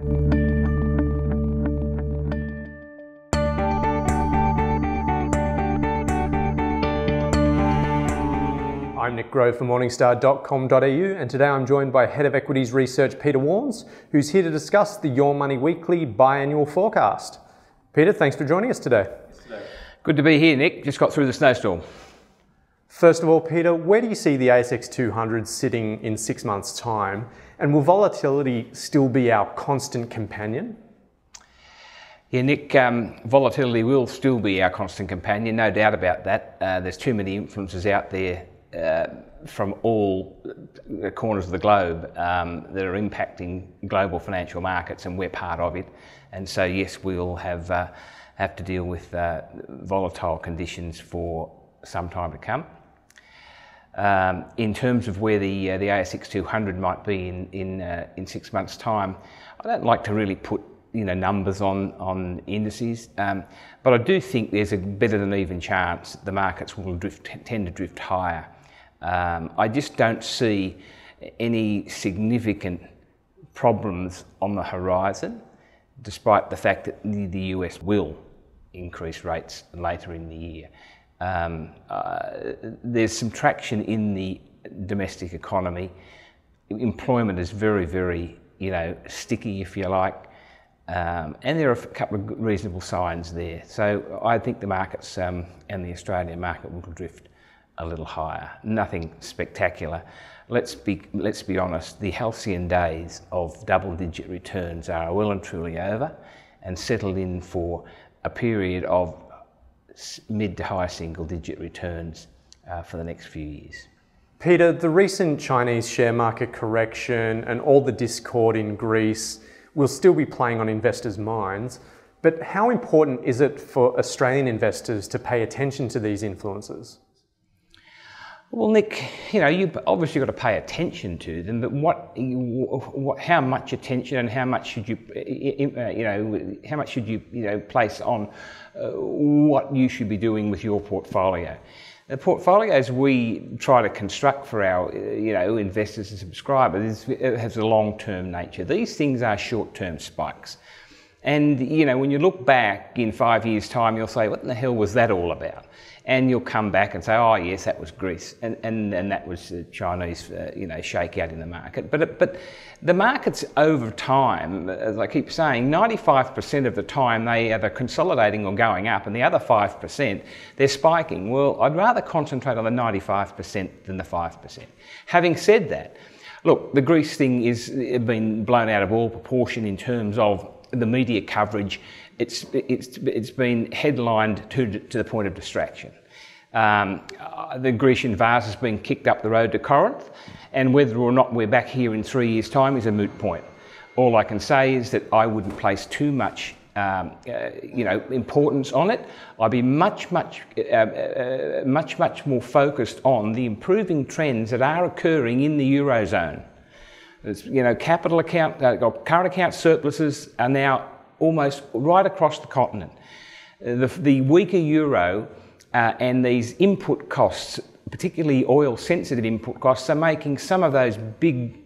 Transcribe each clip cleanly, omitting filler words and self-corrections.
I'm Nick Grove from Morningstar.com.au, and today I'm joined by Head of Equities Research Peter Warnes, who's here to discuss the Your Money Weekly biannual forecast. Peter, thanks for joining us today. Good to be here, Nick. Just got through the snowstorm. First of all, Peter, where do you see the ASX 200 sitting in 6 months' time, and will volatility still be our constant companion? Yeah, Nick, volatility will still be our constant companion, no doubt about that. There's too many influences out there from all corners of the globe that are impacting global financial markets, and we're part of it. And so, yes, we'll have to deal with volatile conditions for some time to come. In terms of where the ASX 200 might be in 6 months' time, I don't like to really put numbers on indices, but I do think there's a better than even chance the markets will tend to drift higher. I just don't see any significant problems on the horizon, despite the fact that the US will increase rates later in the year. There's some traction in the domestic economy. Employment is very, very, sticky, if you like. And there are a couple of reasonable signs there. So I think the markets and the Australian market will drift a little higher. Nothing spectacular. Let's be honest, the halcyon days of double-digit returns are well and truly over, and settled in for a period of mid to high single-digit returns for the next few years. Peter, the recent Chinese share market correction and all the discord in Greece will still be playing on investors' minds, but how important is it for Australian investors to pay attention to these influences? Well, Nick, you've obviously got to pay attention to them, but how much attention and how much should you, place on what you should be doing with your portfolio? The portfolios we try to construct for our, investors and subscribers has a long-term nature. These things are short-term spikes. And, when you look back in 5 years' time, you'll say, what in the hell was that all about? And you'll come back and say, oh yes, that was Greece, and that was the Chinese, shakeout in the market. But the markets over time, as I keep saying, 95% of the time they are consolidating or going up, and the other 5% they're spiking. Well, I'd rather concentrate on the 95% than the 5%. Having said that, look, the Greece thing is been blown out of all proportion in terms of the media coverage. It's been headlined to the point of distraction. The Grecian vase has been kicked up the road to Corinth, and whether or not we're back here in 3 years' time is a moot point. All I can say is that I wouldn't place too much, importance on it. I'd be much more focused on the improving trends that are occurring in the Eurozone. Current account surpluses are now almost right across the continent. The weaker euro and these input costs, particularly oil-sensitive input costs, are making some of those big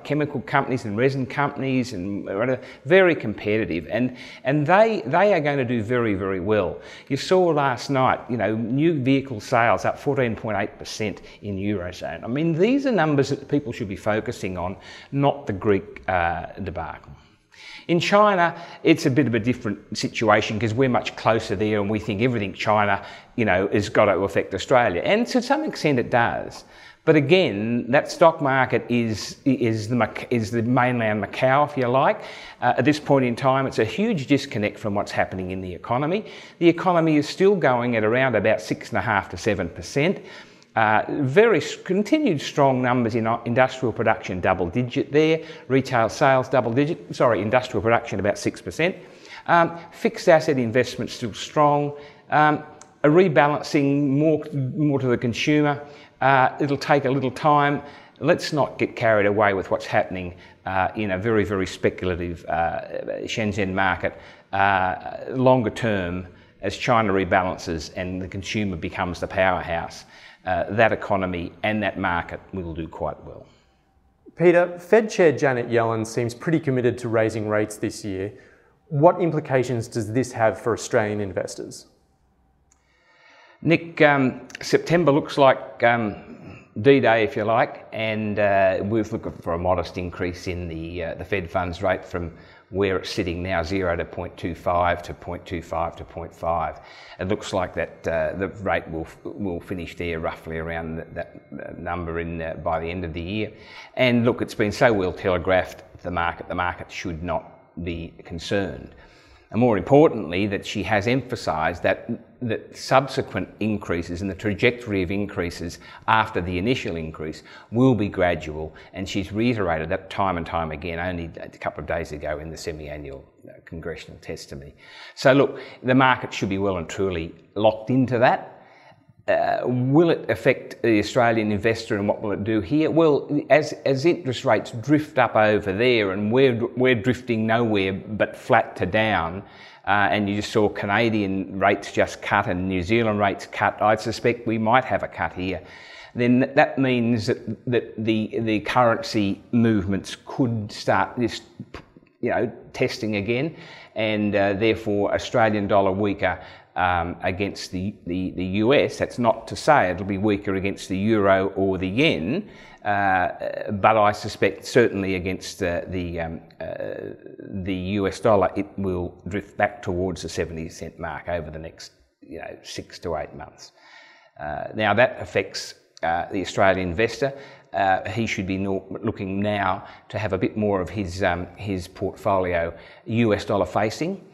chemical companies and resin companies and very competitive, and they are going to do very, very well. You saw last night, new vehicle sales up 14.8% in Eurozone. I mean, these are numbers that people should be focusing on, not the Greek debacle. In China, it's a bit of a different situation because we're much closer there, and we think everything China, has got to affect Australia, and to some extent it does. But again, that stock market is the mainland Macau, if you like. At this point in time, it's a huge disconnect from what's happening in the economy. The economy is still going at around about 6.5% to 7%. Very continued strong numbers in industrial production, double digit there. Retail sales, double digit. Industrial production about 6%. Fixed asset investment still strong. A rebalancing more to the consumer. It'll take a little time. Let's not get carried away with what's happening in a very, very speculative Shenzhen market. Longer term, as China rebalances and the consumer becomes the powerhouse, that economy and that market will do quite well. Peter, Fed Chair Janet Yellen seems pretty committed to raising rates this year. What implications does this have for Australian investors? Nick, September looks like D-Day, if you like, and we're looking for a modest increase in the Fed funds rate from where it's sitting now, 0 to 0.25 to 0.25 to 0.5. It looks like that the rate will finish there roughly around that number by the end of the year. And look, it's been so well telegraphed, the market should not be concerned. And more importantly, that she has emphasised that subsequent increases and the trajectory of increases after the initial increase will be gradual, and she's reiterated that time and time again only a couple of days ago in the semi-annual congressional testimony. So look, the market should be well and truly locked into that. Will it affect the Australian investor, and what will it do here? Well, as interest rates drift up over there, and we're drifting nowhere but flat to down, and you just saw Canadian rates just cut and New Zealand rates cut, I suspect we might have a cut here. Then that means that the currency movements could start this, testing again, and therefore Australian dollar weaker against the US. That's not to say it'll be weaker against the euro or the yen, but I suspect certainly against the US dollar it will drift back towards the 70-cent mark over the next 6 to 8 months. Now that affects the Australian investor. He should be looking now to have a bit more of his portfolio US dollar facing.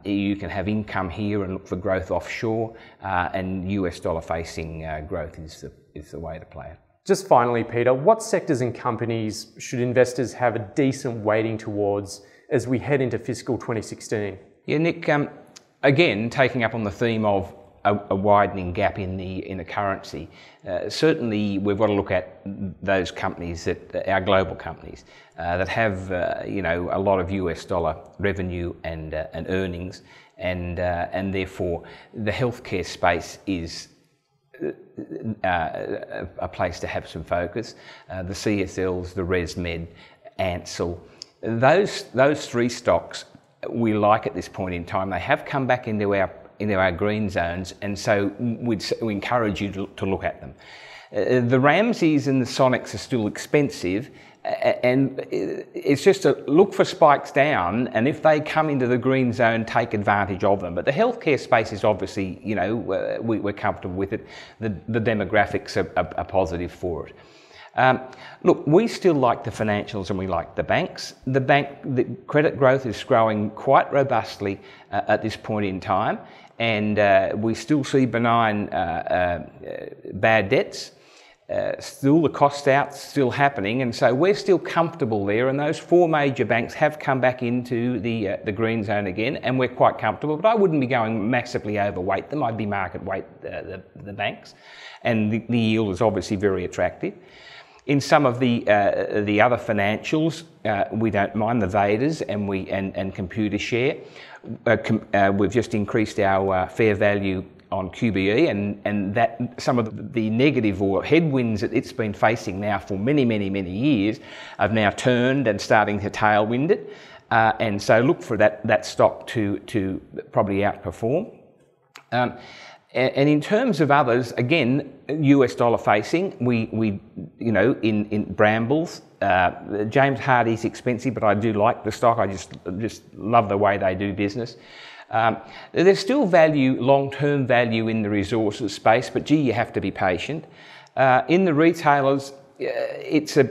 You can have income here and look for growth offshore, and US dollar facing growth is the way to play it. Just finally, Peter, what sectors and companies should investors have a decent weighting towards as we head into fiscal 2016? Yeah, Nick, again, taking up on the theme of a widening gap in the currency, certainly we've got to look at those companies that our global companies that have a lot of US dollar revenue and earnings, and therefore the healthcare space is a place to have some focus. The CSLs, the ResMed, Ansell, those three stocks we like at this point in time. They have come back into our green zones, and so we encourage you to look at them. The Ramsays and the Sonics are still expensive, and it's just to look for spikes down, and if they come into the green zone, take advantage of them. But the healthcare space is obviously, we're comfortable with it. The demographics are positive for it. Look, we still like the financials and we like the banks. The credit growth is growing quite robustly at this point in time, and we still see benign bad debts. Still the cost out still happening, and so we're still comfortable there, and those four major banks have come back into the green zone again, and we're quite comfortable, but I wouldn't be going massively overweight them. I'd be market weight the banks, and the yield is obviously very attractive. In some of the other financials, we don't mind the Vedas and Computershare. We've just increased our fair value on QBE, and that some of the negative or headwinds that it's been facing now for many years have now turned and starting to tailwind it, and so look for that stock to probably outperform. And in terms of others, again, US dollar facing, we in Brambles, James Hardie's expensive, but I do like the stock. I just love the way they do business. There's still value, long-term value in the resources space, but gee, you have to be patient. In the retailers, it's a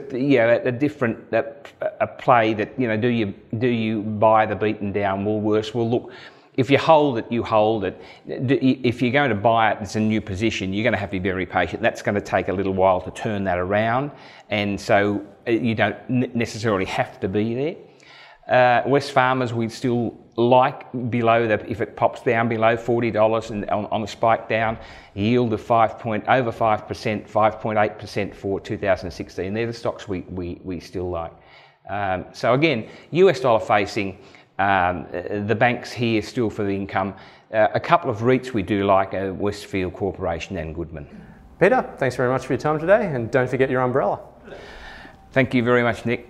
different a play that, do you buy the beaten down Woolworths? Well, look, if you hold it, you hold it. If you're going to buy it, it's a new position, you're going to have to be very patient. That's going to take a little while to turn that around, and so you don't necessarily have to be there. West Farmers, we'd still like below if it pops down below $40 and on a spike down, yield of over 5%, 5.8% for 2016. They're the stocks we still like. So again, US dollar facing. The banks here still for the income. A couple of REITs we do like are Westfield Corporation and Goodman. Peter, thanks very much for your time today, and don't forget your umbrella. Thank you very much, Nick.